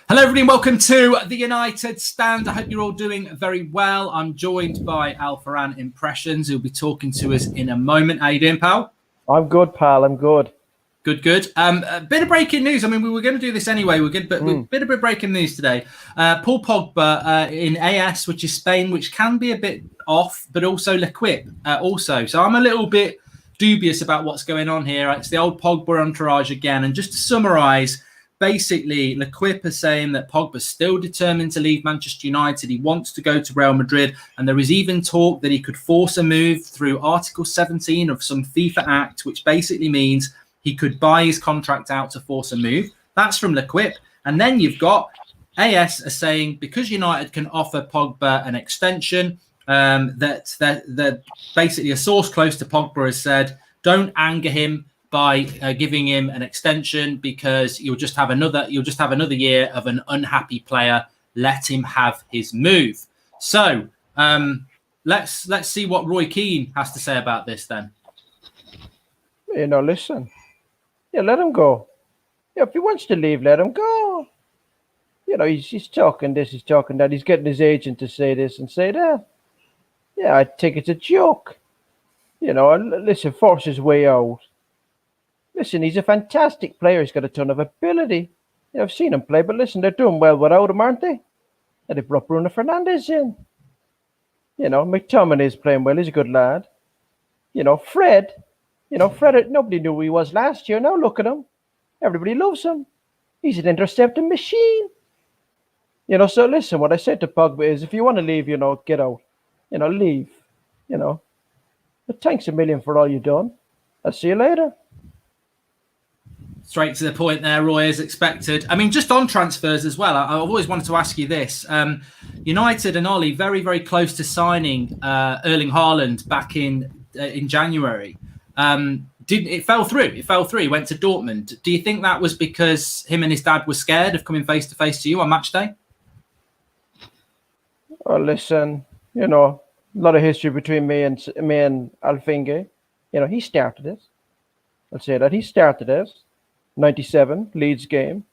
Hello, everybody, and welcome to the United Stand. I hope you're all doing very well. I'm joined by Foran Impressions, who'll be talking to us in a moment. How you doing, pal? I'm good, pal. I'm good. Good. A bit of breaking news. I mean, we were going to do this anyway. We're good, but a bit of breaking news today. Paul Pogba in AS, which is Spain, which can be a bit off, but also L'Equipe also. So I'm a little bit dubious about what's going on here. It's the old Pogba entourage again. And just to summarise, basically, L'Equipe is saying that Pogba's still determined to leave Manchester United. He wants to go to Real Madrid. And there is even talk that he could force a move through Article 17 of some FIFA Act, which basically means he could buy his contract out to force a move. That's from L'Equipe. And then you've got AS are saying because United can offer Pogba an extension, that basically a source close to Pogba has said, don't anger him by giving him an extension because you'll just have another year of an unhappy player. Let him have his move. So let's see what Roy Keane has to say about this then. Listen. Yeah, let him go. Yeah, if he wants to leave, let him go. He's talking this, he's talking that. He's getting his agent to say this and say that. Yeah, I think it's a joke. Listen, force his way out. Listen, he's a fantastic player. He's got a ton of ability. I've seen him play, but listen, they're doing well without him, aren't they? And they brought Bruno Fernandes in. McTominay is playing well. He's a good lad. Fred, nobody knew who he was last year. Now look at him. Everybody loves him. He's an intercepting machine. So listen, what I said to Pogba is if you want to leave, get out. Leave. But thanks a million for all you've done. I'll see you later. Straight to the point there, Roy, as expected. I mean, just on transfers as well, I've always wanted to ask you this. United and Ole very, very close to signing Erling Haaland back in January. It fell through. He went to Dortmund. Do you think that was because him and his dad were scared of coming face to face to you on match day? Well, listen, a lot of history between me and Alfinge. He started this. I'll say that. He started this. 97 Leeds game.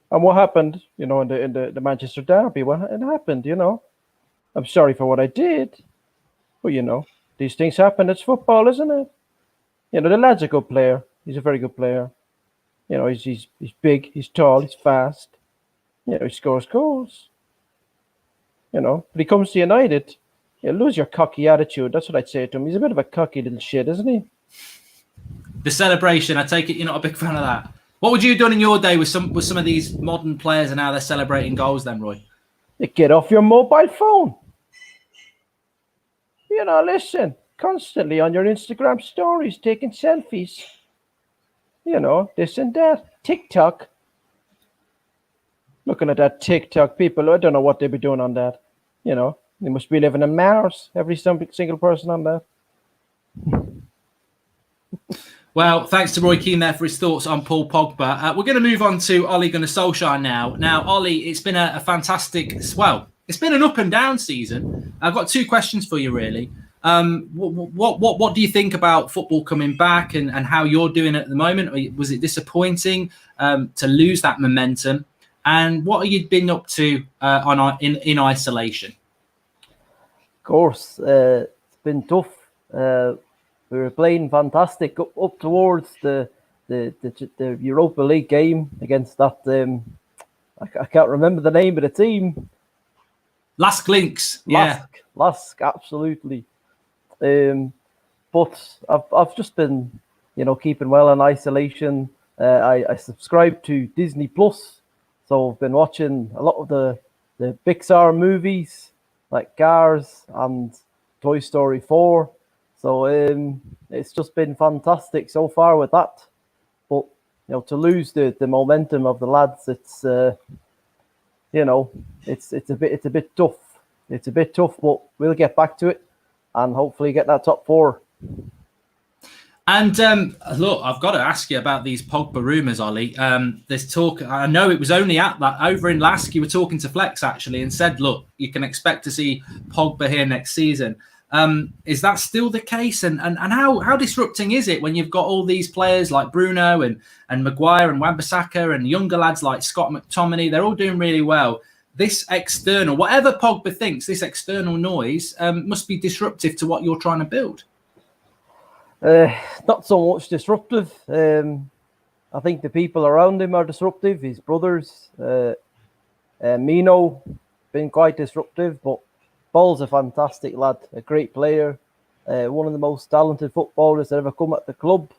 And what happened, in the Manchester derby? What happened, I'm sorry for what I did. But, these things happen. It's football, isn't it? The lad's a good player. He's a very good player. He's big, he's tall, he's fast. He scores goals. But he comes to United, you lose your cocky attitude. That's what I'd say to him. He's a bit of a cocky little shit, isn't he? The celebration, I take it you're not a big fan of that. What would you have done in your day with some of these modern players and how they're celebrating goals then, Roy? You get off your mobile phone. Listen, constantly on your Instagram stories, taking selfies. This and that. TikTok. Looking at that TikTok, people, I don't know what they'd be doing on that. They must be living in Mars, every single person on that. Well, thanks to Roy Keane there for his thoughts on Paul Pogba. We're going to move on to Ole Gunnar Solskjaer now. Now, Ole, it's been a fantastic, it's been an up and down season. I've got two questions for you, really. What do you think about football coming back and how you're doing at the moment? Was it disappointing to lose that momentum? And what have you been up to in isolation? Of course, it's been tough. We were playing fantastic up towards the Europa League game against that. I can't remember the name of the team. Lask Links, yeah. Lask, absolutely. But I've just been, keeping well in isolation. I subscribe to Disney Plus, so I've been watching a lot of the Pixar movies like Cars and Toy Story 4. So it's just been fantastic so far with that. But to lose the momentum of the lads, it's it's a bit tough. It's a bit tough, but we'll get back to it and hopefully get that top four. And look, I've got to ask you about these Pogba rumours, Ollie. There's talk. I know it was only at that over in Lask. You were talking to Flex actually and said, look, you can expect to see Pogba here next season. Is that still the case? And how disrupting is it when you've got all these players like Bruno and Maguire and Wan-Bissaka and younger lads like Scott McTominay? They're all doing really well. This external, whatever Pogba thinks, this external noise must be disruptive to what you're trying to build. Not so much disruptive. I think the people around him are disruptive. His brothers, Mino, been quite disruptive, but Paul's a fantastic lad, a great player, one of the most talented footballers that ever come at the club.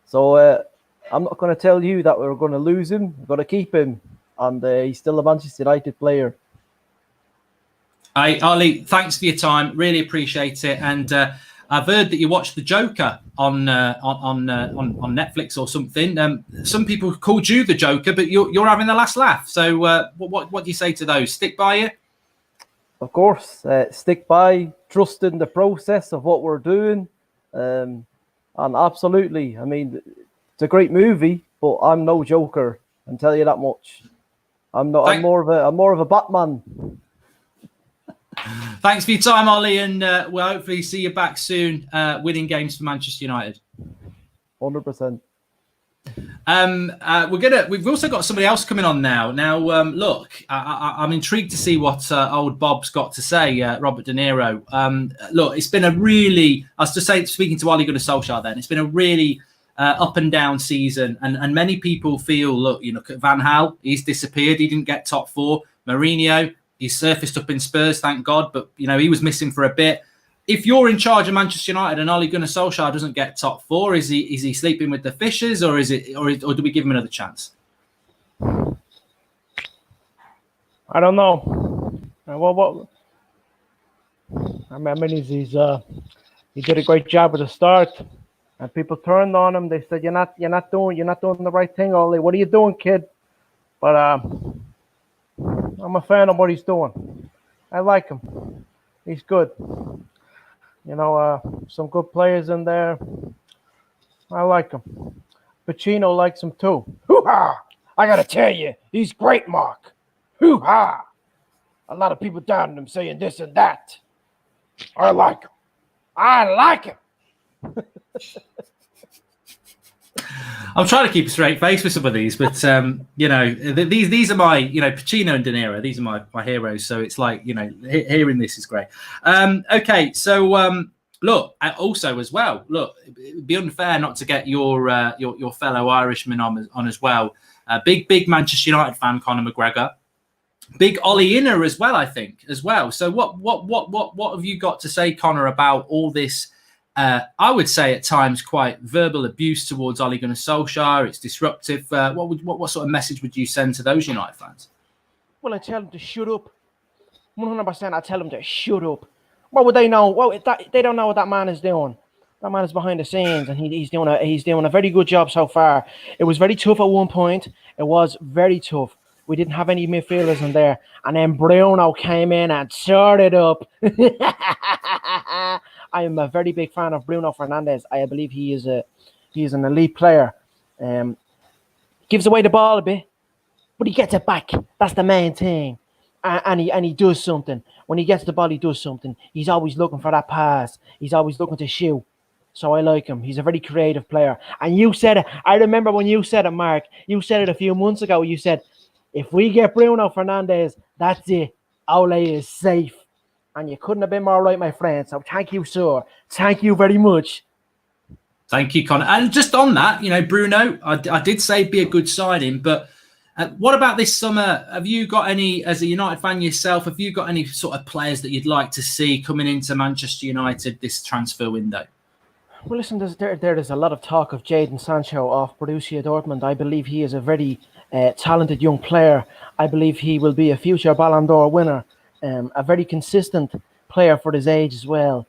So I'm not going to tell you that we're going to lose him. We're going to keep him, and he's still a Manchester United player. Ali, thanks for your time. Really appreciate it. And I've heard that you watched The Joker on Netflix or something. Some people called you the Joker, but you're having the last laugh. So what do you say to those? Stick by you? Of course, stick by, trust in the process of what we're doing, and absolutely. I mean, it's a great movie, but I'm no Joker. I can tell you that much. I'm not. I'm more of a Batman. Thanks for your time, Ollie, and we'll hopefully see you back soon, winning games for Manchester United. 100%. We've also got somebody else coming on now. Now, look, I'm intrigued to see what old Bob's got to say, Robert De Niro. Look, it's been a really, I was just saying, speaking to Ole Gunnar Solskjaer then, it's been a really up and down season, and many people feel, look, you look at Van Gaal, he's disappeared, he didn't get top four. Mourinho, he's surfaced up in Spurs, thank God, but you know he was missing for a bit. If you're in charge of Manchester United and Ole Gunnar Solskjaer doesn't get top four, is he sleeping with the fishes, or do we give him another chance? I don't know. I mean, he did a great job at the start, and people turned on him. They said, "You're not doing the right thing, Ole. What are you doing, kid?" But I'm a fan of what he's doing. I like him. He's good. You know, some good players in there. I like him. Pacino likes him too. Hoo-ha! I gotta tell you, he's great, Mark. Hoo-ha! A lot of people doubting him, saying this and that. I like him. I like him. I'm trying to keep a straight face with some of these, but you know, these are my, you know, Pacino and De Niro. These are my heroes. So it's like, you know, hearing this is great. Okay, so look, also as well, look, it'd be unfair not to get your fellow Irishman on as well. Big Manchester United fan, Conor McGregor. Big Ole Gunnar as well, I think, as well. So what have you got to say, Conor, about all this? I would say at times quite verbal abuse towards Ole Gunnar Solskjaer. It's disruptive. What sort of message would you send to those United fans? Well, I tell them to shut up. 100%. I tell them to shut up. What would they know? Well, they don't know what that man is doing. That man is behind the scenes, and he's doing a very good job so far. It was very tough at one point. It was very tough. We didn't have any midfielders in there, and then Bruno came in and sorted up. I am a very big fan of Bruno Fernandes. I believe he is an elite player. Gives away the ball a bit, but he gets it back. That's the main thing. And he does something. When he gets the ball, he does something. He's always looking for that pass. He's always looking to shoot. So I like him. He's a very creative player. And you said it. I remember when you said it, Mark. You said it a few months ago. You said, if we get Bruno Fernandes, that's it. Ole is safe. And you couldn't have been more right, my friend. So thank you, sir. Thank you very much. Thank you, Conor. And just on that, you know, Bruno, I did say be a good signing, but what about this summer? Have you got any, as a United fan yourself, have you got any sort of players that you'd like to see coming into Manchester United this transfer window? Well, listen, there's a lot of talk of Jadon Sancho off Borussia Dortmund. I believe he is a very talented young player. I believe he will be a future Ballon d'Or winner. A very consistent player for his age as well,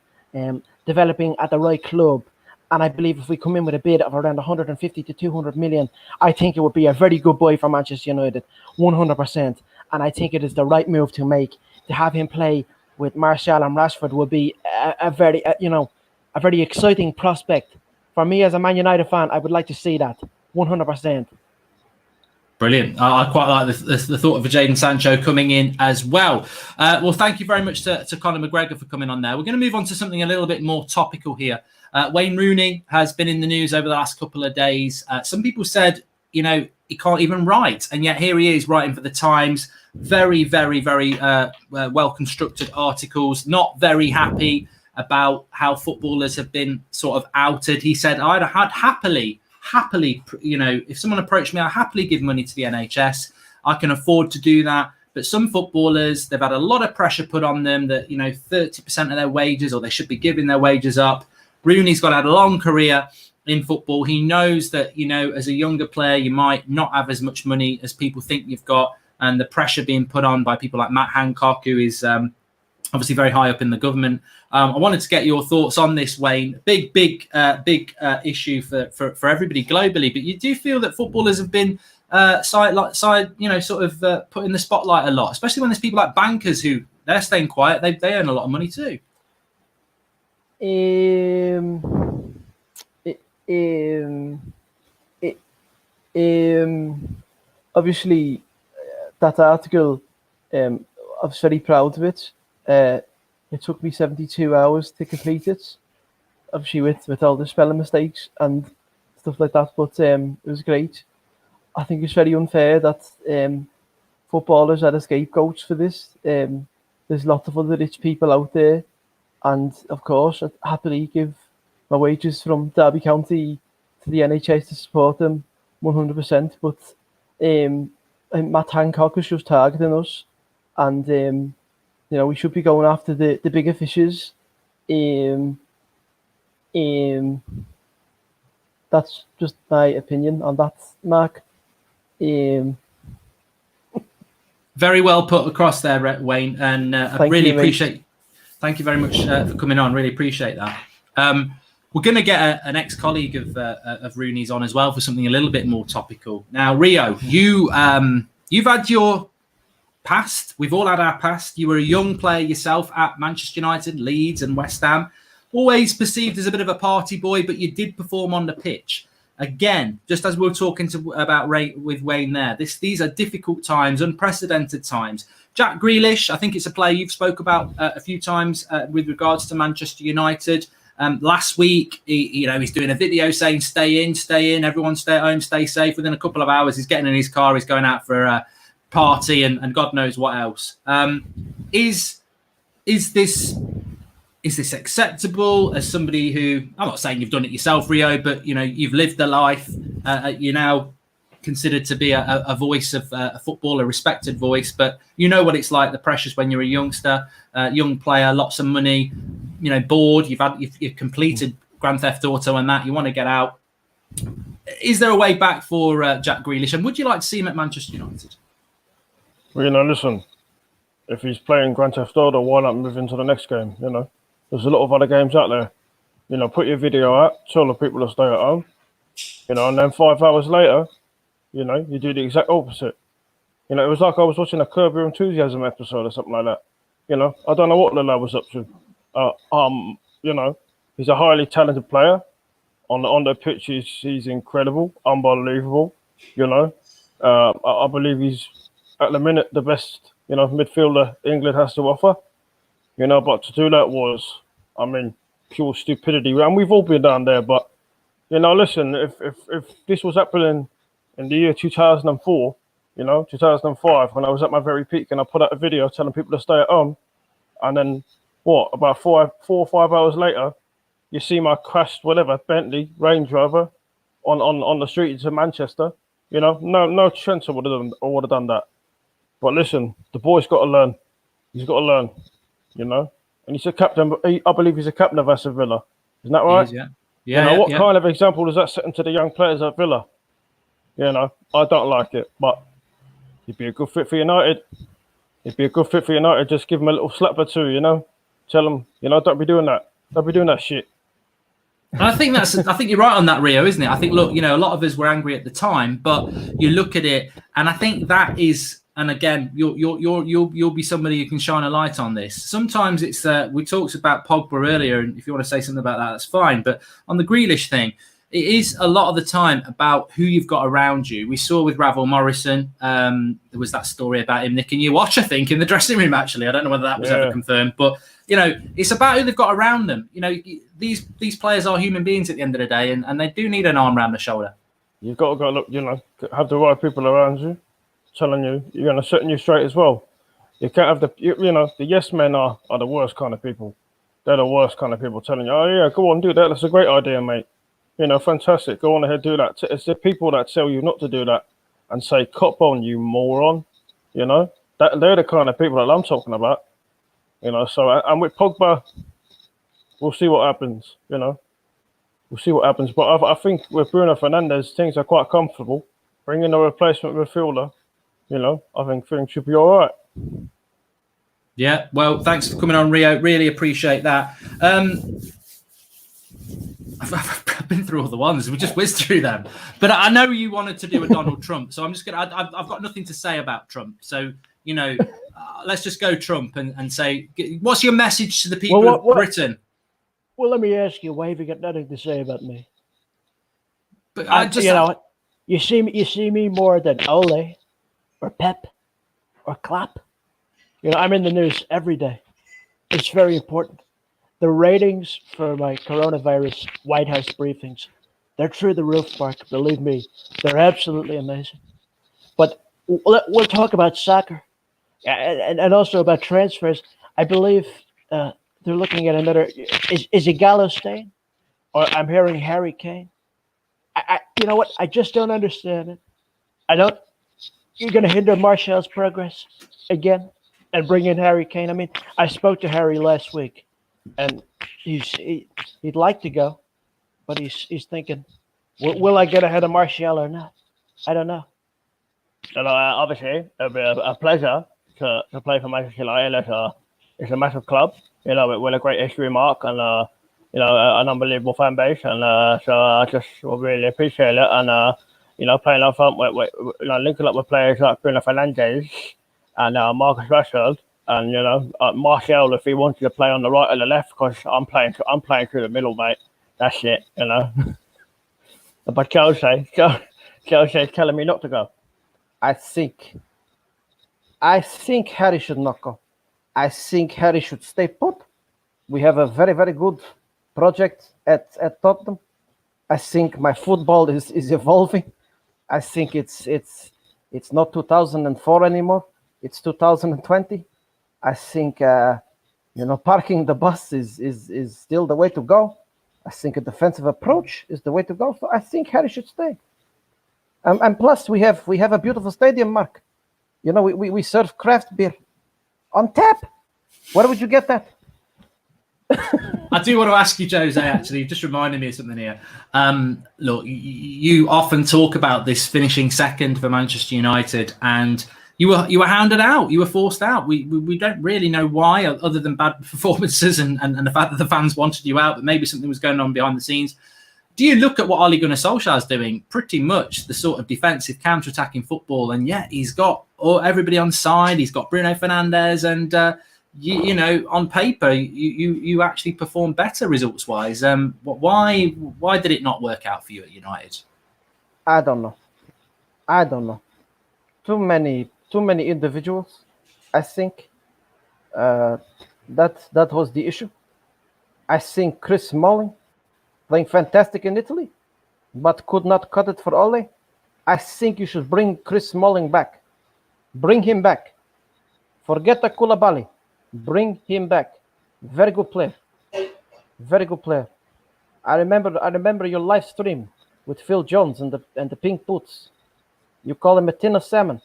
developing at the right club. And I believe if we come in with a bid of around 150 to 200 million, I think it would be a very good buy for Manchester United, 100%. And I think it is the right move to make. To have him play with Martial and Rashford will be a very exciting prospect. For me as a Man United fan, I would like to see that, 100%. Brilliant. I quite like the thought of Jadon Sancho coming in as well. Well, thank you very much to Conor McGregor for coming on there. We're going to move on to something a little bit more topical here. Wayne Rooney has been in the news over the last couple of days. Some people said, he can't even write, and yet here he is writing for the Times. Very, very, very well-constructed articles. Not very happy about how footballers have been sort of outed. He said, I'd happily, if someone approached me, I'd happily give money to the NHS. I can afford to do that. But some footballers, they've had a lot of pressure put on them that, 30% of their wages, or they should be giving their wages up. Rooney's got a long career in football. He knows that, as a younger player, you might not have as much money as people think you've got. And the pressure being put on by people like Matt Hancock, who is obviously very high up in the government. I wanted to get your thoughts on this, Wayne. Big issue for everybody globally. But you do feel that footballers have been put in the spotlight a lot, especially when there's people like bankers who they're staying quiet. They earn a lot of money too. Obviously, that article, I was very proud of it. It took me 72 hours to complete it, obviously with all the spelling mistakes and stuff like that, but it was great. I think it's very unfair that footballers are the scapegoats for this. There's lots of other rich people out there, and of course I'd happily give my wages from Derby County to the NHS to support them 100%, but Matt Hancock was just targeting us, and we should be going after the bigger fishes. That's just my opinion on that, Mark. Very well put across there, Wayne, and I really appreciate. Thank you very much for coming on. Really appreciate that. We're going to get an ex-colleague of Rooney's on as well for something a little bit more topical. Now, Rio, you've had your past. We've all had our past. You were a young player yourself at Manchester United, Leeds and West Ham. Always perceived as a bit of a party boy, but you did perform on the pitch. Again, just as we were talking about with Wayne there, these are difficult times, unprecedented times. Jack Grealish, I think it's a player you've spoke about a few times with regards to Manchester United. Last week, he's doing a video saying, stay in, everyone stay at home, stay safe. Within a couple of hours, he's getting in his car, he's going out for a party and God knows what else. Is this acceptable as somebody who, I'm not saying you've done it yourself, Rio, but you've lived the life. You're now considered to be a voice of a footballer, a respected voice, but you know what it's like, the pressures when you're a youngster, young player, lots of money, bored, you've completed Grand Theft Auto and that, you want to get out. Is there a way back for Jack Grealish, and would you like to see him at Manchester United? Well, listen, if he's playing Grand Theft Auto, why not move into the next game? There's a lot of other games out there. Put your video out, tell the people to stay at home, and then 5 hours later, you do the exact opposite. It was like I was watching a Curb Your Enthusiasm episode or something like that. I don't know what the lad was up to. He's a highly talented player. On the pitch, he's incredible, unbelievable. I believe he's at the minute the best, midfielder England has to offer. But to do that was, pure stupidity. And we've all been down there. But listen, if this was happening in the year 2004, 2005, when I was at my very peak, and I put out a video telling people to stay at home, and then about 4 or 5 hours later, you see my crashed Bentley Range Rover on the streets of Manchester. No chance I would have done that. But listen, the boy's got to learn. He's got to learn. And he's a captain. I believe he's a captain of Aston Villa. Isn't that right? What kind of example does that set to the young players at Villa? I don't like it, but he'd be a good fit for United. Just give him a little slap or two, Tell him, don't be doing that. Don't be doing that shit. And I think you're right on that, Rio, isn't it? I think, look, a lot of us were angry at the time, but you look at it, and I think that is, and again, you'll be somebody who can shine a light on this. Sometimes it's we talked about Pogba earlier, and if you want to say something about that, that's fine. But on the Grealish thing, it is a lot of the time about who you've got around you. We saw with Ravel Morrison, there was that story about him nicking your watch, I think, in the dressing room, actually. I don't know whether that was ever confirmed, but, you know, it's about who they've got around them. You know, these players are human beings at the end of the day, and they do need an arm around the shoulder. You've got to look, you know, have the right people around you, telling you, you're going to set you straight as well. You can't have you know, the yes men are the worst kind of people. They're the worst kind of people telling you, oh yeah, go on, do that. That's a great idea, mate. You know, fantastic. Go on ahead, do that. It's the people that tell you not to do that and say, cop on, you moron. You know, they're the kind of people that I'm talking about. You know, so, and with Pogba, we'll see what happens, you know. We'll see what happens. But I think with Bruno Fernandes, things are quite comfortable. Bringing a replacement midfielder, you know, I think things should be all right. Yeah, well, thanks for coming on, Rio. Really appreciate that. I've been through all the ones. We just whizzed through them. But I know you wanted to do a Donald Trump, so I'm just going to... I've got nothing to say about Trump. So, you know, let's just go Trump and say, what's your message to the people of Britain? Well, let me ask you, why have you got nothing to say about me? But I just... You know, you see me more than Ole or Pep or Klopp. You know, I'm in the news every day. It's very important. The ratings for my coronavirus White House briefings, they're through the roof, Mark. Believe me, they're absolutely amazing. But we'll talk about soccer and also about transfers. I believe they're looking at another. Is it Gaal staying? Or I'm hearing Harry Kane. You know what? I just don't understand it. You're going to hinder Martial's progress again and bring in Harry Kane. I mean, I spoke to Harry last week, and he'd like to go, but he's thinking, will I get ahead of Martial or not? I don't know. And obviously, it'll be a pleasure to play for Manchester United. It's a massive club, you know, with a great history mark and you know, an unbelievable fan base, and so I just will really appreciate it. And you know, playing up front, with you know, linking up with players like Bruno Fernandes and Marcus Rashford, and you know, Martial if he wanted to play on the right or the left, because I'm playing through the middle, mate. That's it, you know. But Chelsea's telling me not to go. I think Harry should not go. I think Harry should stay put. We have a very, very good project at Tottenham. I think my football is evolving. I think it's not 2004 anymore. It's 2020. I think you know, parking the bus is still the way to go. I think a defensive approach is the way to go. So I think Harry should stay. And plus we have a beautiful stadium, Mark. You know, we serve craft beer on tap. Where would you get that? I do want to ask you, Jose, actually, you've just reminded me of something here. Look, you often talk about this finishing second for Manchester United, and you were hounded out. You were forced out. We don't really know why, other than bad performances and the fact that the fans wanted you out, but maybe something was going on behind the scenes. Do you look at what Ole Gunnar Solskjaer is doing? Pretty much the sort of defensive counter-attacking football, and yet he's got everybody on side. He's got Bruno Fernandes, and you know, on paper, you actually perform better results-wise. Why did it not work out for you at United? I don't know. Too many individuals. I think that was the issue. I think Chris Smalling playing fantastic in Italy, but could not cut it for Ole. I think you should bring Chris Smalling back. Bring him back. Forget the Koulibaly. Bring him back. Very good player. Very good player. I remember your live stream with Phil Jones and the pink boots. You call him a tin of salmon.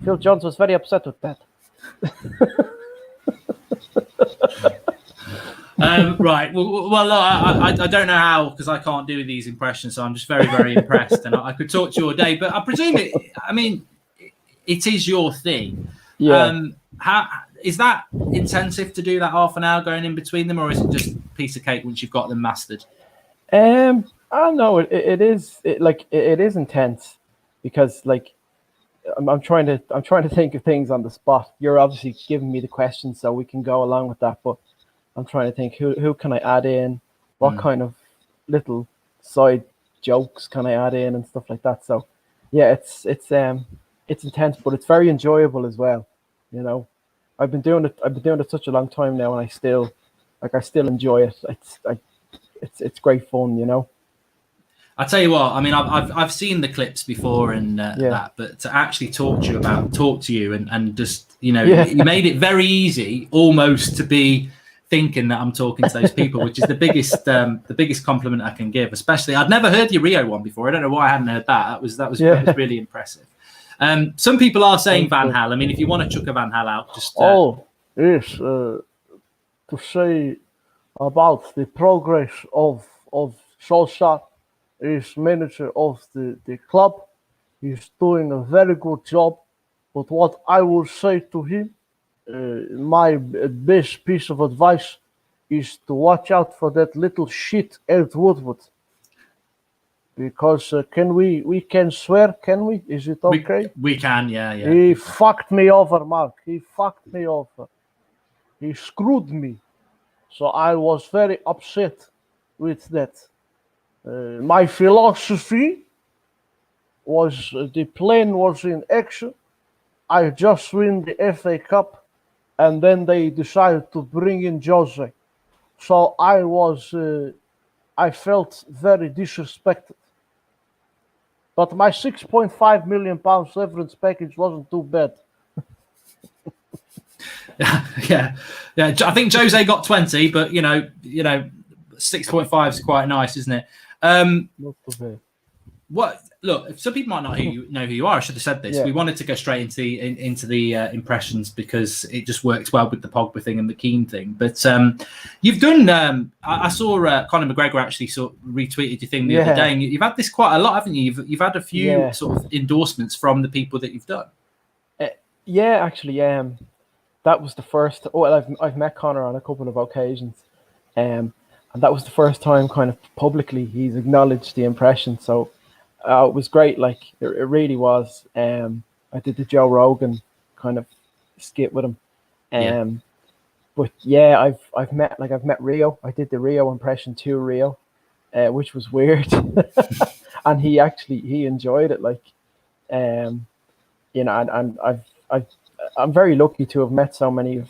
Phil Jones was very upset with that. Right. Well, I don't know how, because I can't do these impressions, so I'm just very, very impressed, and I could talk to you all day. But I presume it is your thing. Yeah. How is that intensive to do that half an hour going in between them, or is it just a piece of cake once you've got them mastered? I don't know. It is intense, because like I'm trying to think of things on the spot. You're obviously giving me the questions, so we can go along with that. But I'm trying to think who can I add in, what kind of little side jokes kind of add in and stuff like that. So yeah, it's intense, but it's very enjoyable as well. You know, I've been doing it such a long time now, and I still enjoy it. It's great fun, you know. I tell you what, I mean, I've seen the clips before and that, but to actually talk to you and just, you know, you made it very easy almost to be thinking that I'm talking to those people, which is the biggest compliment I can give. Especially, I'd never heard your Rio one before. I don't know why I hadn't heard that. That was really impressive. Some people are saying Van Hal. I mean, if you want to chuck a Van Hal out, just yes, to say about the progress of Solskjaer. Is manager of the club. He's doing a very good job. But what I will say to him, my best piece of advice is to watch out for that little shit Ed Woodward. Because we can swear, can we? Is it okay? We can, yeah. He fucked me over, Mark. He fucked me over. He screwed me. So I was very upset with that. My philosophy was the plan was in action. I just win the FA Cup, and then they decided to bring in Jose. So I felt very disrespected. But my £6.5 million severance package wasn't too bad. yeah. I think Jose got 20, but you know, 6.5 is quite nice, isn't it? What? Look, some people might not know who you are. I should have said this. Yeah. We wanted to go straight into the impressions because it just works well with the Pogba thing and the Keane thing. But you've done. I saw Conor McGregor actually sort of retweeted your thing the other day, and you've had this quite a lot, haven't you? You've had a few sort of endorsements from the people that you've done. Actually, that was the first. Well, I've met Conor on a couple of occasions, and that was the first time kind of publicly he's acknowledged the impression. So it was great. Like it really was. I did the Joe Rogan kind of skit with him. But yeah, I've met Rio. I did the Rio impression to Rio, which was weird. And he enjoyed it. Like, and I'm very lucky to have met so many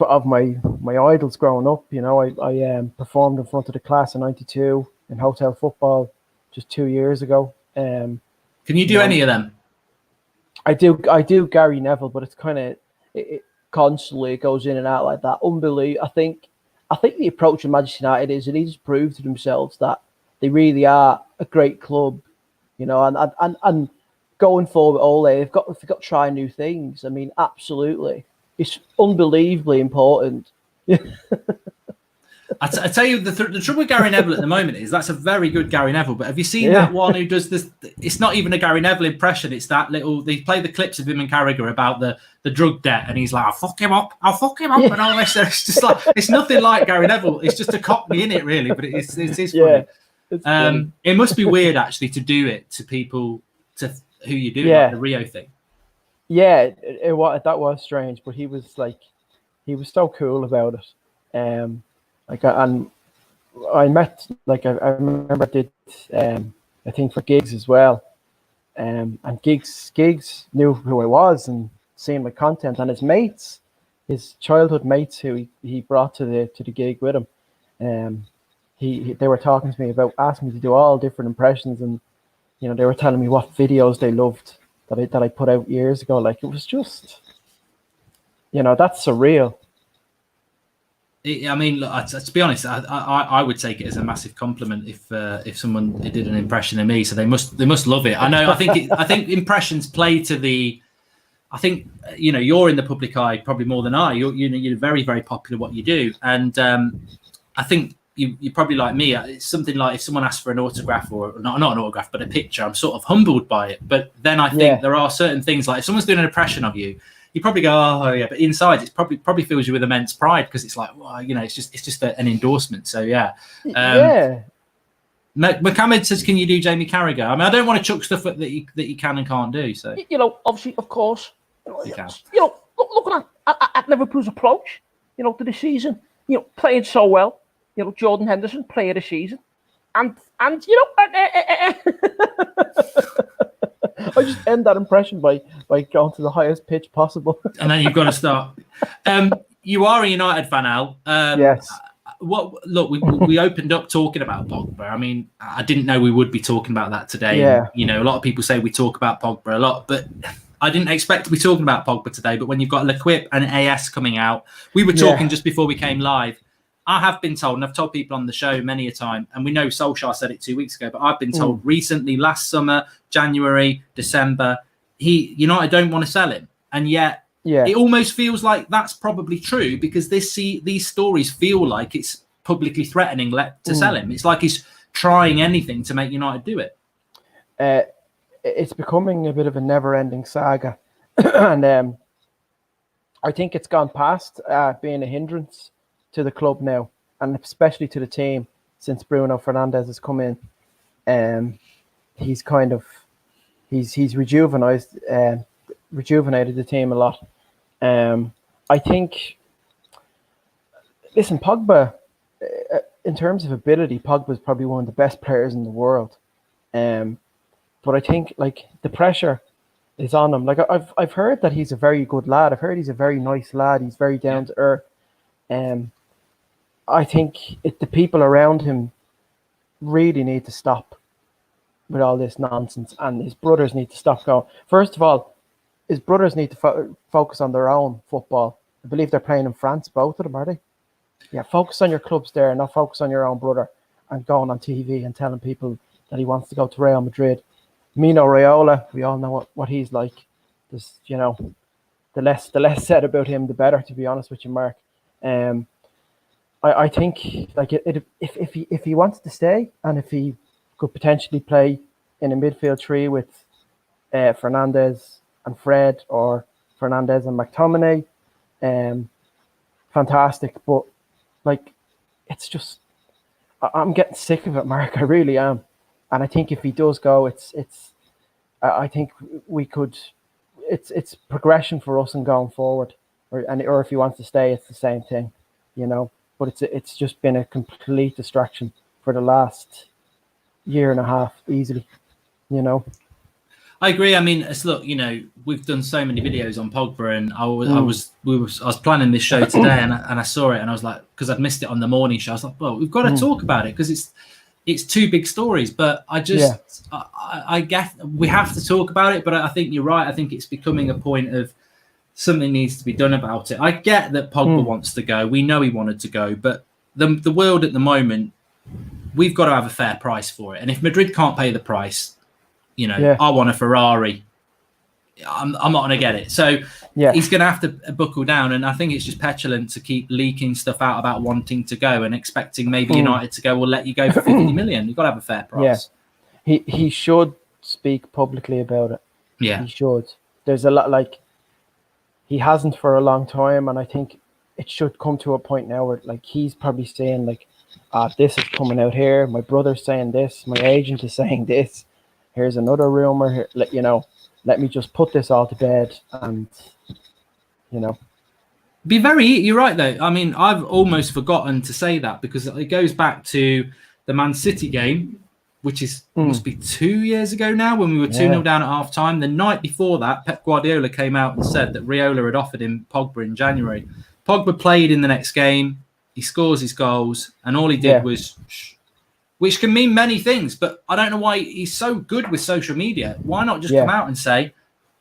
of my idols growing up. You know, I performed in front of the class of '92 in hotel football just 2 years ago. Can you do any of them? I do Gary Neville, but it's kind of it constantly goes in and out like that. Unbelievable. I think the approach of Manchester United is that he's proved to themselves that they really are a great club. You know, and going forward, Ole, they've got to try new things. I mean, absolutely. It's unbelievably important. I tell you, the trouble with Gary Neville at the moment is that's a very good Gary Neville. But have you seen that one who does this? It's not even a Gary Neville impression. It's that little. They play the clips of him and Carragher about the drug debt, and he's like, "I'll fuck him up," and all this. It's just like it's nothing like Gary Neville. It's just a cockney in it, really. But it is funny. It must be weird actually to do it to people who you do like the Rio thing. Yeah, that was strange, but he was so cool about it. I met I remember I did I think for gigs as well, and gigs knew who I was and seeing my content, and his mates, his childhood mates who he brought to the gig with him, they were talking to me about asking me to do all different impressions, and you know they were telling me what videos they loved that I put out years ago. Like it was just, you know, that's surreal. I mean, look, to be honest, I would take it as a massive compliment if someone did an impression of me. So they must love it. I know. I think impressions play to the. I think you know you're in the public eye probably more than I. You're very, very popular what you do, and I think you're probably like me. It's something like if someone asks for an autograph or not an autograph but a picture, I'm sort of humbled by it. But then I think there are certain things like if someone's doing an impression of you. You probably go, oh yeah, but inside it's probably fills you with immense pride because it's like, well, you know, it's just an endorsement. So Mohammed says, can you do Jamie Carragher? I mean, I don't want to chuck stuff that you can and can't do. So you know, obviously, of course, you can. You know, looking at Liverpool's approach, you know, to the season, you know, playing so well. You know, Jordan Henderson, player of the season. and you know, I just end that impression by going to the highest pitch possible. And then you've got to start. You are a United fan, Al. Yes. Look, we opened up talking about Pogba. I mean, I didn't know we would be talking about that today. Yeah. You know, a lot of people say we talk about Pogba a lot, but I didn't expect to be talking about Pogba today. But when you've got L'Equipe and AS coming out, we were talking just before we came live. I have been told, and I've told people on the show many a time, and we know Solskjaer said it 2 weeks ago, but I've been told recently, last summer, January, December, United don't want to sell him. And yet, it almost feels like that's probably true because these stories feel like it's publicly threatening to sell him. It's like he's trying anything to make United do it. It's becoming a bit of a never-ending saga. And I think it's gone past being a hindrance to the club now, and especially to the team since Bruno Fernandes has come in. He's kind of he's rejuvenated the team a lot. I think, listen, Pogba, in terms of ability, Pogba is probably one of the best players in the world. But I think like the pressure is on him. Like I've heard that he's a very good lad. I've heard he's a very nice lad. He's very down to earth. I think the people around him really need to stop with all this nonsense, and his brothers need to stop going. First of all, his brothers need to focus on their own football. I believe they're playing in France, both of them, are they? Yeah, focus on your clubs there, not focus on your own brother and going on TV and telling people that he wants to go to Real Madrid. Mino Raiola, we all know what he's like. There's, you know, the less said about him, the better, to be honest with you, Mark. I think like if he wants to stay, and if he could potentially play in a midfield three with Fernandes and Fred, or Fernandes and McTominay, fantastic. But like, it's just, I'm getting sick of it, Mark. I really am. And I think if he does go, I think we could, it's progression for us and going forward. Or if he wants to stay, it's the same thing, you know. But it's just been a complete distraction for the last year and a half, easily, you know. I agree. I mean, look, you know, we've done so many videos on Pogba, and I was planning this show today, and I saw it, and I was like, because I'd missed it on the morning show, I was like, well, we've got to talk about it because it's two big stories. But I just, I guess we have to talk about it. But I think you're right. I think it's becoming a point of something needs to be done about it. I get that Pogba wants to go. We know he wanted to go, but the world at the moment, we've got to have a fair price for it. And if Madrid can't pay the price, you know, I want a Ferrari, I'm not going to get it. So he's going to have to buckle down. And I think it's just petulant to keep leaking stuff out about wanting to go and expecting maybe United to go, we'll let you go for 50 million. You've got to have a fair price. Yeah. He should speak publicly about it. Yeah. He should. There's a lot, like, he hasn't for a long time. And I think it should come to a point now where, like, he's probably saying, like, this is coming out here. My brother's saying this. My agent is saying this. Here's another rumor. Here, you know, let me just put this all to bed, and you know, you're right though. I mean, I've almost forgotten to say that because it goes back to the Man City game, which must be 2 years ago now, when we were 2-0 down at half time. The night before that, Pep Guardiola came out and said that Raiola had offered him Pogba in January. Pogba played in the next game. He scores his goals, and all he did was, which can mean many things, but I don't know why he's so good with social media. Why not just come out and say,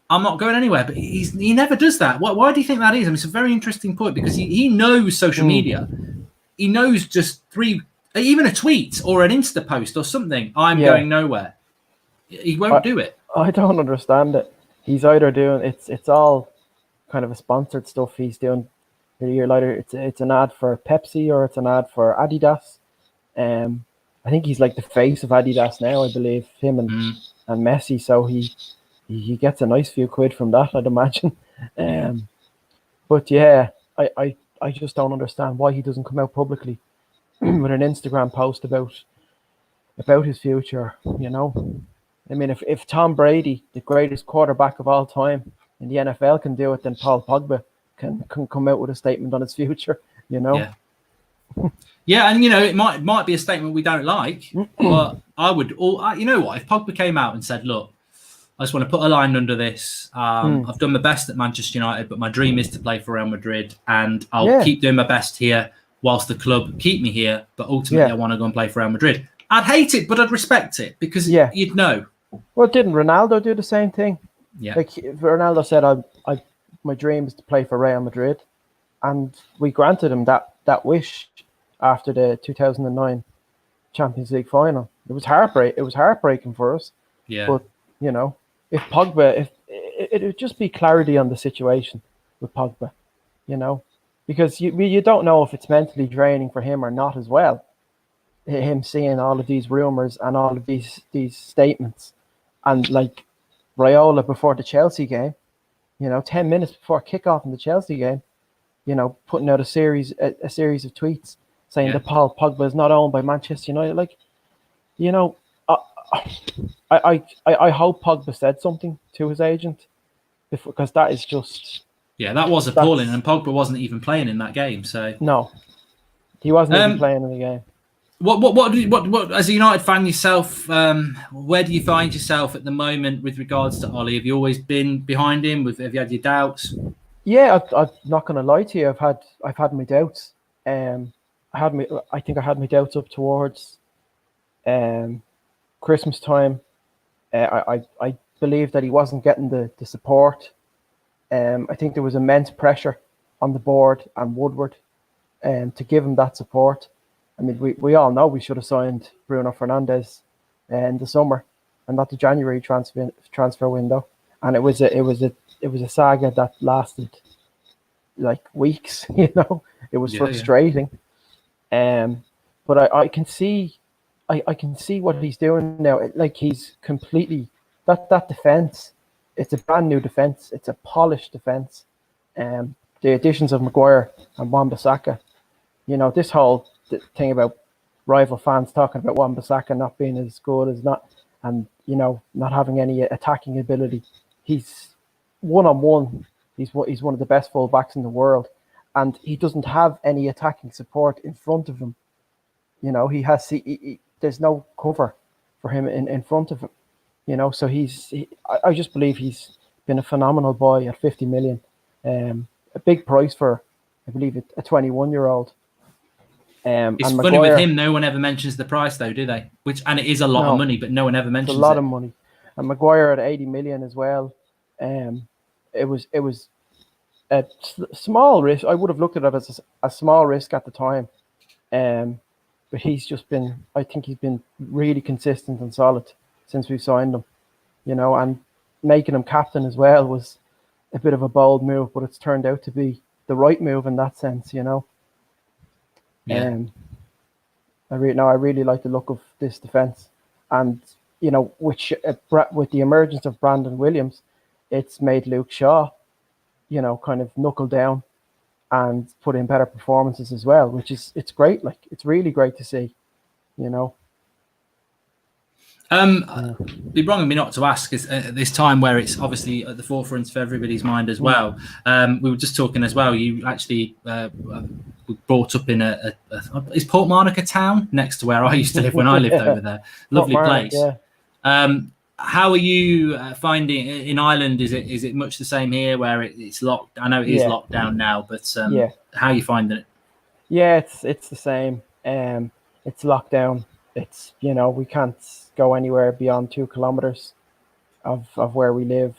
I'm not going anywhere? But he never does that. Why do you think that is? I mean, it's a very interesting point, because he knows social media. He knows just even a tweet or an Insta post or something, I'm going nowhere. He won't do it. I don't understand it. He's either doing, it's all kind of a sponsored stuff he's doing. A year later, it's an ad for Pepsi or it's an ad for Adidas. I think he's like the face of Adidas now, I believe, him and Messi. So he gets a nice few quid from that, I'd imagine. But yeah, I just don't understand why he doesn't come out publicly with an Instagram post about his future, you know. I mean, if Tom Brady, the greatest quarterback of all time in the NFL, can do it, then Paul Pogba can come out with a statement on his future, you know. Yeah, and it might be a statement we don't like, but I would you know what, if Pogba came out and said, look, I just want to put a line under this. I've done my best at Manchester United, but my dream is to play for Real Madrid, and I'll keep doing my best here whilst the club keep me here, but ultimately I want to go and play for Real Madrid. I'd hate it, but I'd respect it, because you'd know. Well, didn't Ronaldo do the same thing? Yeah. Like Ronaldo said, my dream is to play for Real Madrid, and we granted him that wish after the 2009 Champions League final. It was heartbreaking for us. Yeah. But if Pogba, it would just be clarity on the situation with Pogba, because you don't know if it's mentally draining for him or not as well. Him seeing all of these rumors and all of these statements, and like Raiola before the Chelsea game, 10 minutes before kickoff in the Chelsea game, putting out a series of tweets saying that Paul Pogba is not owned by Manchester United. Like, I hope Pogba said something to his agent, because that is just... Yeah, that was appalling, and Pogba wasn't even playing in that game, so... No, he wasn't even playing in the game. What as a United fan yourself, where do you find yourself at the moment with regards to Ole? Have you always been behind him? Have you had your doubts? Yeah, I'm not going to lie to you. I've had my doubts. I think I had my doubts up towards Christmas time. I believe that he wasn't getting the support. I think there was immense pressure on the board and Woodward to give him that support. I mean, we all know we should have signed Bruno Fernandes in the summer and not the January transfer window. And it was a saga that lasted like weeks. It was frustrating. But I can see what he's doing now. Like, he's completely that defense. It's a brand new defense. It's a polished defense. The additions of Maguire and Wan-Bissaka. This whole thing about rival fans talking about Wan-Bissaka not being as good as not having any attacking ability. He's one-on-one. He's one of the best fullbacks in the world, and he doesn't have any attacking support in front of him. There's no cover for him in front of him. So I just believe he's been a phenomenal boy at 50 million. A big price for, I believe, a 21-year-old. It's funny with him, no one ever mentions the price though, do they? And it is a lot of money, but no one ever mentions it. It's a lot of money. And Maguire at 80 million as well. It was a small risk. I would have looked at it as a small risk at the time. But I think he's been really consistent and solid since we signed him. And making him captain as well was a bit of a bold move, but it's turned out to be the right move in that sense, Yeah. I really like the look of this defense, and with the emergence of Brandon Williams, it's made Luke Shaw, kind of knuckle down and put in better performances as well, it's great. Like, it's really great to see, Be wrong of me not to ask, is at this time where it's obviously at the forefront of everybody's mind as well. We were just talking as well. You actually were brought up in is Portmarnock a town next to where I used to live when I lived over there? Lovely place. Yeah. How are you finding in Ireland? Is it much the same here where it's locked? I know it is locked down now, but how are you finding it? Yeah, it's the same. It's locked down. It's we can't go anywhere beyond 2 kilometers of where we live.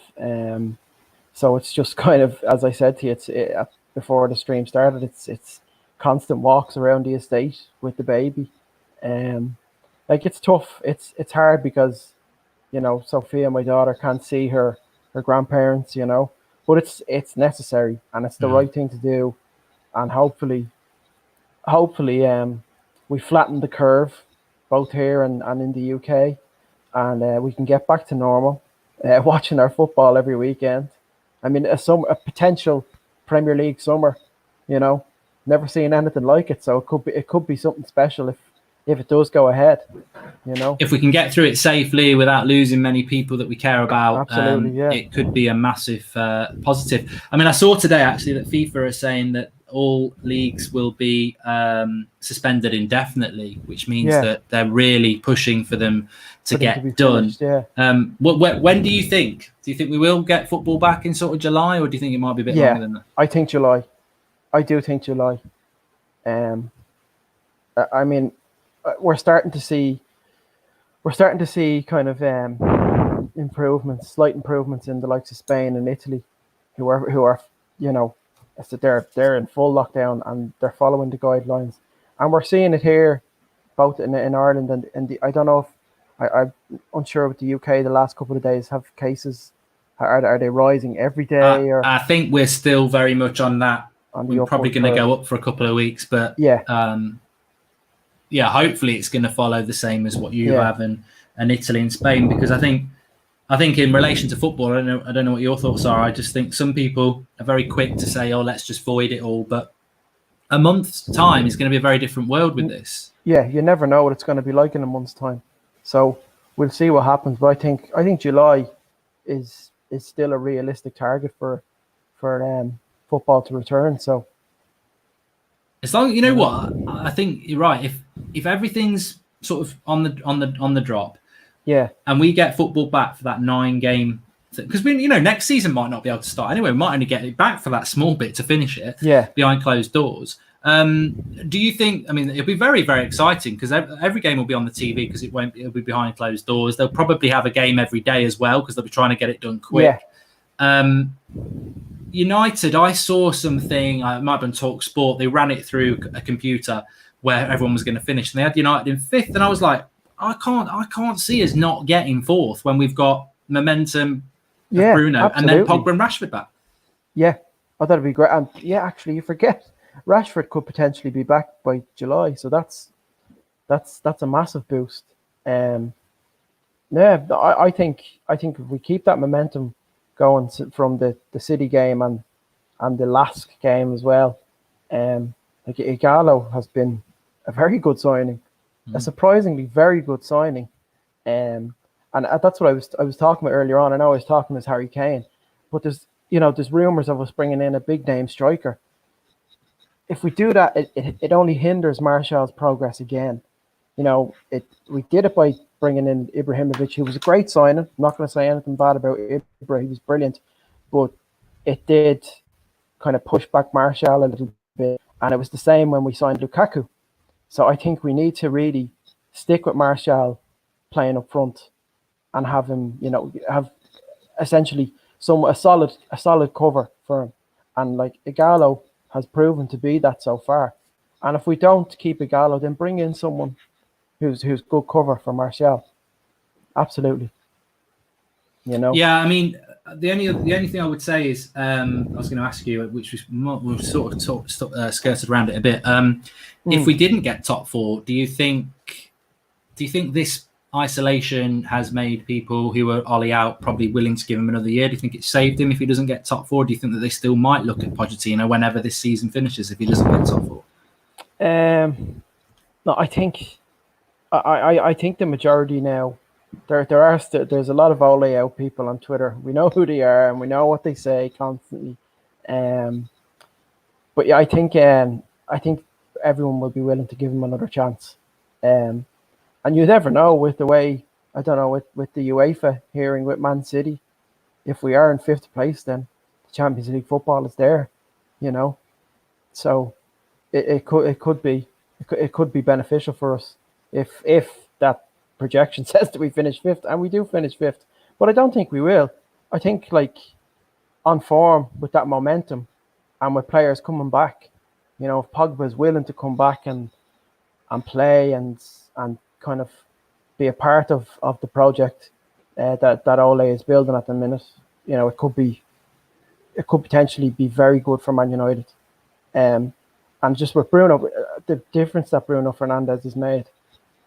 So it's just kind of, as I said to you, before the stream started, it's constant walks around the estate with the baby. Like, it's tough. It's hard because Sophia, my daughter, can't see her grandparents. But it's necessary, and it's the right thing to do. And hopefully, we flatten the curve, both here and in the UK, and we can get back to normal, watching our football every weekend. I mean, a potential Premier League summer, never seen anything like it. So it could be something special if it does go ahead. If we can get through it safely without losing many people that we care about, it could be a massive positive. I mean, I saw today actually that FIFA are saying that all leagues will be suspended indefinitely, which means Yeah. that they're really pushing for them to For them to get be done. finished, yeah. When do you think? Do you think we will get football back in sort of July, or do you think it might be a bit longer than that? I think July. I do think July. I mean, we're starting to see kind of improvements, slight improvements in the likes of Spain and Italy, who are they're in full lockdown and they're following the guidelines, and we're seeing it here, both in Ireland and I don't know if I'm unsure with the UK. The last couple of days have cases. Are they rising every day? Or I think we're still very much on that. We're probably going to go up for a couple of weeks, but hopefully it's going to follow the same as what you have and Italy and Spain, because I think in relation to football, I don't know what your thoughts are. I just think some people are very quick to say, "Oh, let's just void it all," but a month's time is going to be a very different world with this. Yeah, you never know what it's going to be like in a month's time, so we'll see what happens. But I think July is still a realistic target for football to return. So as long as, you know what, I think you're right. If everything's sort of on the drop, and we get football back for that 9-game, because next season might not be able to start anyway. We might only get it back for that small bit to finish it behind closed doors. Do you think? I mean, it'll be very, very exciting because every game will be on the TV because it'll be behind closed doors. They'll probably have a game every day as well because they'll be trying to get it done quick. United, I saw something. It might have been Talk Sport. They ran it through a computer where everyone was going to finish, and they had United in 5th. And I was like, I can't see us not getting 4th when we've got momentum. Bruno absolutely. And then Pogba and Rashford back. Yeah, that'd be great. And actually, you forget Rashford could potentially be back by July, so that's a massive boost. I think if we keep that momentum going from the City game and the Lask game as well, like Gaal has been a very good signing, a surprisingly very good signing, and that's what I was talking about earlier on. I know I was talking as Harry Kane, but there's rumours of us bringing in a big name striker. If we do that, it only hinders Martial's progress again. We did it by bringing in Ibrahimovic, who was a great signing. I'm not going to say anything bad about Ibra. He was brilliant, but it did kind of push back Martial a little bit. And it was the same when we signed Lukaku. So I think we need to really stick with Martial playing up front and have him, have essentially a solid cover for him. And like Igalo has proven to be that so far. And if we don't keep Igalo, then bring in someone who's good cover for Martial. Absolutely. Yeah, I mean, the only thing I would say is I was going to ask you, which we've sort of skirted around it a bit. If we didn't get top 4, do you think this isolation has made people who are Ole out probably willing to give him another year? Do you think it saved him if he doesn't get top 4? Do you think that they still might look at Pochettino whenever this season finishes if he doesn't get top 4? No, I think the majority now. There's a lot of Ole out people on Twitter. We know who they are and we know what they say constantly. But yeah, I think everyone will be willing to give him another chance. And you never know with the way, I don't know, with the UEFA hearing with Man City, if we are in 5th place, then the Champions League football is there, So it could be beneficial for us if that projection says that we finish 5th, and we do finish 5th. But I don't think we will. I think on form with that momentum and with players coming back, if Pogba is willing to come back and play and kind of be a part of the project that Ole is building at the minute, it could potentially be very good for Man United. And just with Bruno, the difference that Bruno Fernandes has made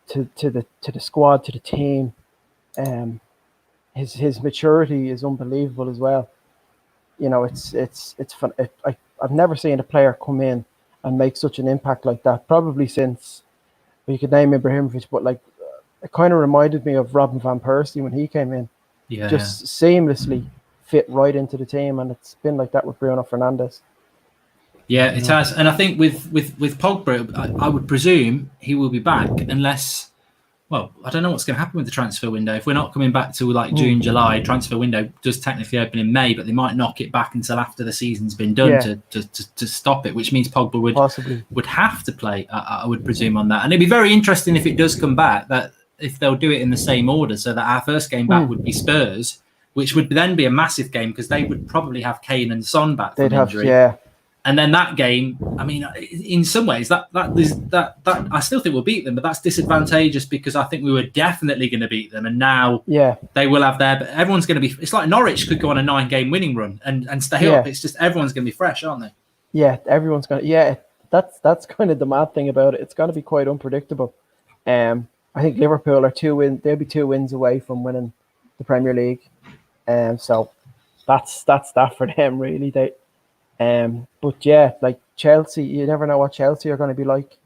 to the squad, to the team, his maturity is unbelievable as well. It's fun. I've never seen a player come in and make such an impact like that. Probably since, you could name Ibrahimovic, but it kind of reminded me of Robin van Persie when he came in. Yeah, seamlessly fit right into the team, and it's been like that with Bruno Fernandes. Yeah, it has. And I think with Pogba, I would presume he will be back unless, well, I don't know what's going to happen with the transfer window. If we're not coming back till like June, July, transfer window does technically open in May, but they might knock it back until after the season's been done to stop it, which means Pogba would have to play, I would presume, on that. And it'd be very interesting if it does come back, that if they'll do it in the same order, so that our first game back would be Spurs, which would then be a massive game because they would probably have Kane and Son back from injury. And then that game, I mean, in some ways, that I still think we'll beat them, but that's disadvantageous because I think we were definitely going to beat them, and now they will have their. But everyone's going to be. It's like Norwich could go on a 9-game winning run and stay up. It's just everyone's going to be fresh, aren't they? Yeah, everyone's going to. Yeah, that's kind of the mad thing about it. It's going to be quite unpredictable. I think Liverpool are 2 wins. They'll be 2 wins away from winning the Premier League, so that's that for them really. But yeah, like Chelsea, you never know what Chelsea are going to be like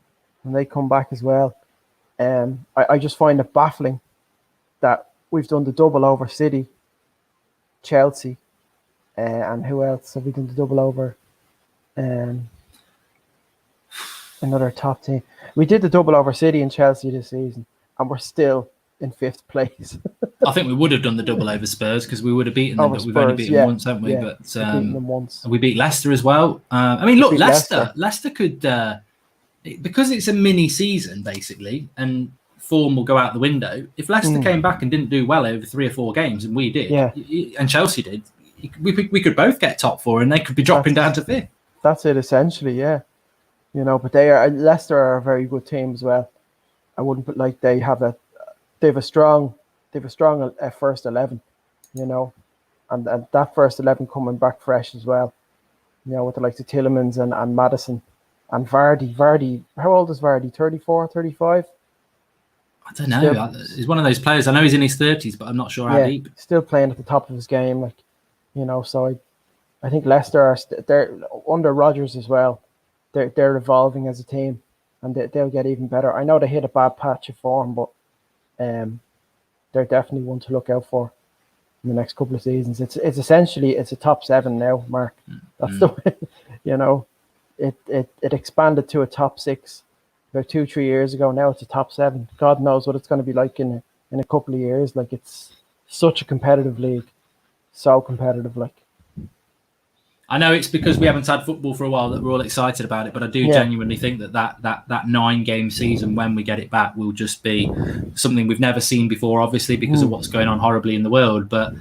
when they come back as well. I just find it baffling that we've done the double over City, Chelsea, and who else have we done the double over? Another top team. We did the double over City and Chelsea this season, and we're still in 5th place. I think we would have done the double over Spurs because we would have beaten them, but we've only beaten them once, haven't we? But beaten them once. We beat Leicester as well. I mean, look, Leicester could, because it's a mini season basically, and form will go out the window. If Leicester came back and didn't do well over 3 or 4 games, and we did, and Chelsea did, we could both get top 4, and they could be dropping down to 5th. That's it, essentially, yeah. You know, but Leicester are a very good team as well. I wouldn't put like they have a strong first 11, you know, and that first 11 coming back fresh as well, you know, with the likes of Tielemans and Maddison and Vardy. How old is Vardy? 34, 35? I don't know. He's one of those players. I know he's in his 30s, but I'm not sure how deep. Still playing at the top of his game, like, you know. So I think Leicester they're under Rodgers as well. They're evolving as a team, and they'll get even better. I know they hit a bad patch of form, but they're definitely one to look out for in the next couple of seasons. It's essentially a top 7 now, Mark. That's the way, you know. It expanded to a top 6 about 2-3 years ago. Now it's a top 7. God knows what it's going to be like in a couple of years. Like, it's such a competitive league, so competitive. Like, I know it's because we haven't had football for a while that we're all excited about it, but I do genuinely think that 9-game season, when we get it back, will just be something we've never seen before, obviously, because of what's going on horribly in the world. But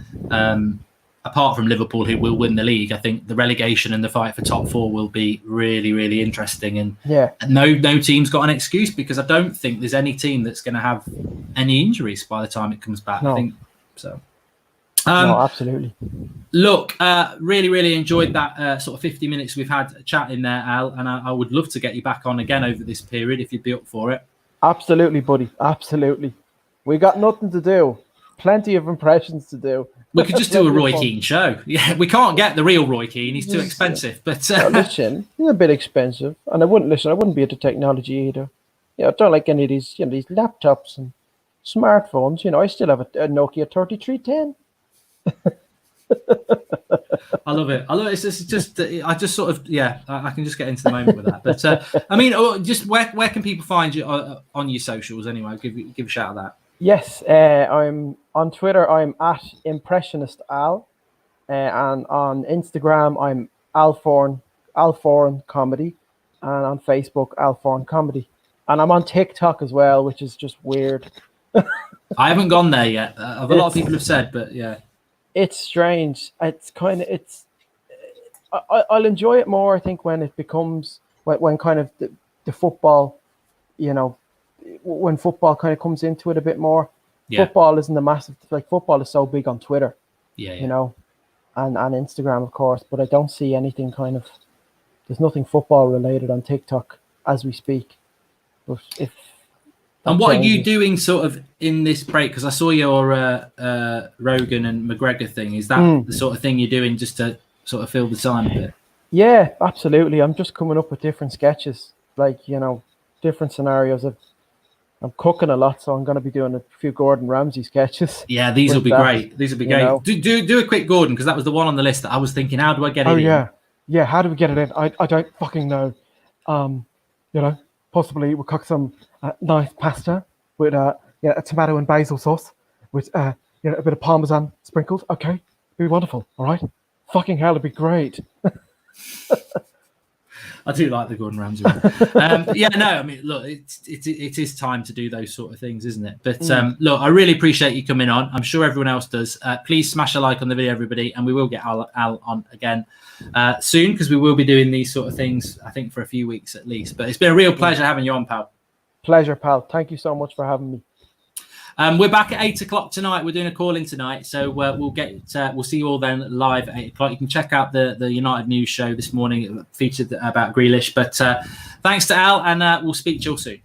apart from Liverpool, who will win the league, I think the relegation and the fight for top 4 will be really, really interesting. And no team's got an excuse, because I don't think there's any team that's going to have any injuries by the time it comes back. I think so. No, absolutely. Look, really, really enjoyed that sort of 50 minutes we've had chatting there, Al, and I would love to get you back on again over this period if you'd be up for it. Absolutely, buddy. Absolutely. We got nothing to do. Plenty of impressions to do. We could just do a Roy Keane show. Yeah, we can't get the real Roy Keane. He's too expensive. But listen, he's a bit expensive, and I wouldn't be into technology either. Yeah, I don't like any of these, these laptops and smartphones. You know, I still have a Nokia 3310. I love it. It's just I just sort of I can just get into the moment with that. But I mean, just where can people find you on your socials anyway? Give a shout at that. Yes, I'm on Twitter. I'm at impressionistal, and on Instagram I'm Alforan Comedy, and on Facebook Alforan Comedy, and I'm on TikTok as well, which is just weird. I haven't gone there yet. A lot of people have said, but yeah. It's strange. I'll enjoy it more, I think, when it becomes when kind of the football, you know, when football kind of comes into it a bit more. Yeah. Football isn't a massive, like, football is so big on Twitter, you know, and Instagram, of course, but I don't see anything there's nothing football related on TikTok as we speak. But and what are you doing sort of in this break? Because I saw your Rogan and McGregor thing. Is that the sort of thing you're doing just to sort of fill the time a bit? Yeah, absolutely. I'm just coming up with different sketches, like, you know, different scenarios. I'm cooking a lot, so I'm going to be doing a few Gordon Ramsay sketches. Yeah, these will be great. These will be great. Do a quick Gordon, because that was the one on the list that I was thinking, how do I get it in? Yeah, how do we get it in? I don't fucking know. Possibly we'll cook some nice pasta with a tomato and basil sauce with a bit of Parmesan sprinkled. Okay, it'd be wonderful. All right, fucking hell, it'd be great. I do like the Gordon Ramsay one. I mean, look, it is time to do those sort of things, isn't it? But look, I really appreciate you coming on. I'm sure everyone else does. Please smash a like on the video, everybody, and we will get Al on again soon, because we will be doing these sort of things, I think, for a few weeks at least. But it's been a real pleasure having you on, pal. Pleasure, pal. Thank you so much for having me. We're back at 8 o'clock tonight. We're doing a call in tonight, so we'll see you all then live at 8 o'clock. You can check out the United News show this morning. It featured about Grealish. But thanks to Al, and we'll speak to you all soon.